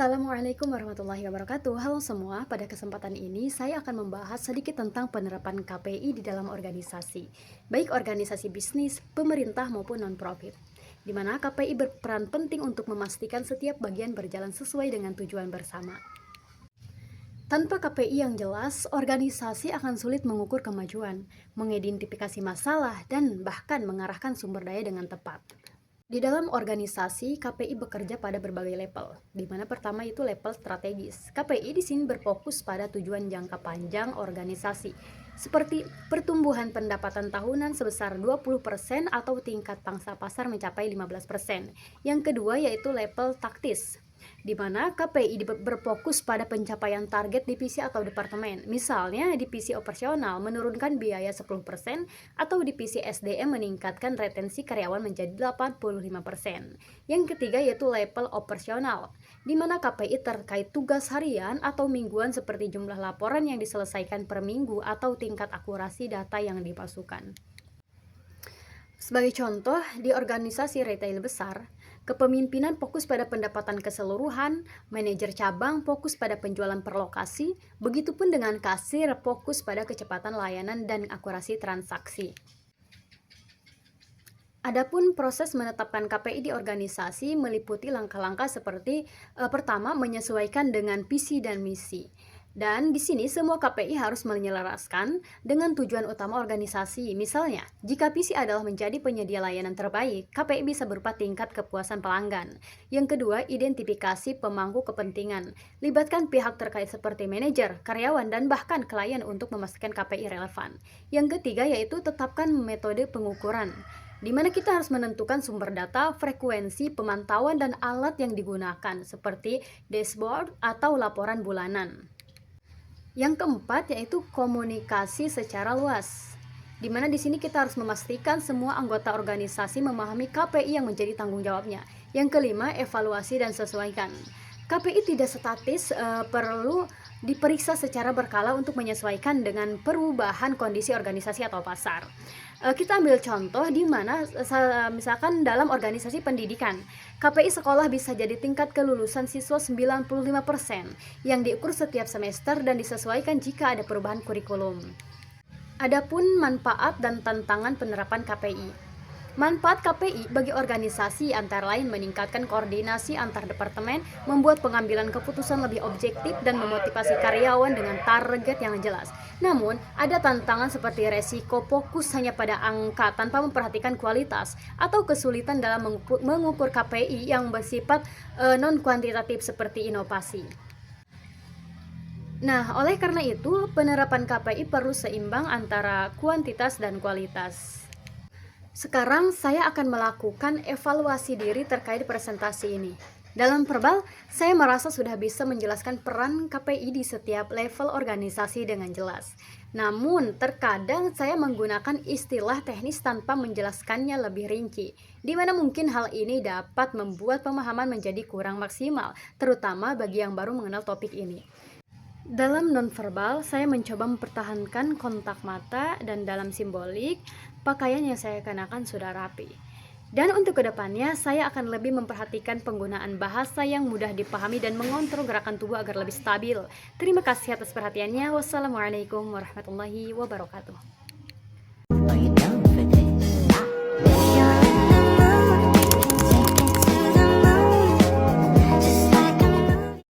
Assalamualaikum warahmatullahi wabarakatuh. Halo semua, pada kesempatan ini saya akan membahas sedikit tentang penerapan KPI di dalam organisasi, baik organisasi bisnis, pemerintah maupun non-profit, di mana KPI berperan penting untuk memastikan setiap bagian berjalan sesuai dengan tujuan bersama. Tanpa KPI yang jelas, organisasi akan sulit mengukur kemajuan, mengidentifikasi masalah, dan bahkan mengarahkan sumber daya dengan tepat. Di dalam organisasi, KPI bekerja pada berbagai level, di mana pertama itu level strategis. KPI di sini berfokus pada tujuan jangka panjang organisasi, seperti pertumbuhan pendapatan tahunan sebesar 20% atau tingkat pangsa pasar mencapai 15%. Yang kedua yaitu level taktis, di mana KPI berfokus pada pencapaian target divisi atau departemen. Misalnya, divisi operasional menurunkan biaya 10% atau divisi SDM meningkatkan retensi karyawan menjadi 85%. Yang ketiga yaitu level operasional, di mana KPI terkait tugas harian atau mingguan seperti jumlah laporan yang diselesaikan per minggu atau tingkat akurasi data yang dipasukan. Sebagai contoh, di organisasi retail besar, kepemimpinan fokus pada pendapatan keseluruhan, manajer cabang fokus pada penjualan per lokasi, begitupun dengan kasir fokus pada kecepatan layanan dan akurasi transaksi. Adapun proses menetapkan KPI di organisasi meliputi langkah-langkah seperti pertama, menyesuaikan dengan visi dan misi. Dan di sini semua KPI harus menyelaraskan dengan tujuan utama organisasi. Misalnya, jika visi adalah menjadi penyedia layanan terbaik, KPI bisa berupa tingkat kepuasan pelanggan. Yang kedua, identifikasi pemangku kepentingan. Libatkan pihak terkait seperti manajer, karyawan, dan bahkan klien untuk memastikan KPI relevan. Yang ketiga yaitu tetapkan metode pengukuran, di mana kita harus menentukan sumber data, frekuensi, pemantauan, dan alat yang digunakan, seperti dashboard atau laporan bulanan. Yang keempat yaitu komunikasi secara luas, di mana di sini kita harus memastikan semua anggota organisasi memahami KPI yang menjadi tanggung jawabnya. Yang kelima, evaluasi dan sesuaikan. KPI tidak statis, perlu diperiksa secara berkala untuk menyesuaikan dengan perubahan kondisi organisasi atau pasar. Kita ambil contoh di mana misalkan dalam organisasi pendidikan, KPI sekolah bisa jadi tingkat kelulusan siswa 95% yang diukur setiap semester dan disesuaikan jika ada perubahan kurikulum. Adapun manfaat dan tantangan penerapan KPI. Manfaat KPI bagi organisasi antara lain meningkatkan koordinasi antar departemen, membuat pengambilan keputusan lebih objektif, dan memotivasi karyawan dengan target yang jelas. Namun, ada tantangan seperti resiko fokus hanya pada angka tanpa memperhatikan kualitas, atau kesulitan dalam mengukur KPI yang bersifat non-kuantitatif seperti inovasi. Nah, oleh karena itu, penerapan KPI perlu seimbang antara kuantitas dan kualitas. Sekarang saya akan melakukan evaluasi diri terkait presentasi ini. Dalam verbal, saya merasa sudah bisa menjelaskan peran KPI di setiap level organisasi dengan jelas. Namun, terkadang saya menggunakan istilah teknis tanpa menjelaskannya lebih rinci, di mana mungkin hal ini dapat membuat pemahaman menjadi kurang maksimal, terutama bagi yang baru mengenal topik ini. Dalam nonverbal, saya mencoba mempertahankan kontak mata, dan dalam simbolik, pakaian yang saya kenakan sudah rapi. Dan untuk kedepannya, saya akan lebih memperhatikan penggunaan bahasa yang mudah dipahami dan mengontrol gerakan tubuh agar lebih stabil. Terima kasih atas perhatiannya. Wassalamualaikum warahmatullahi wabarakatuh.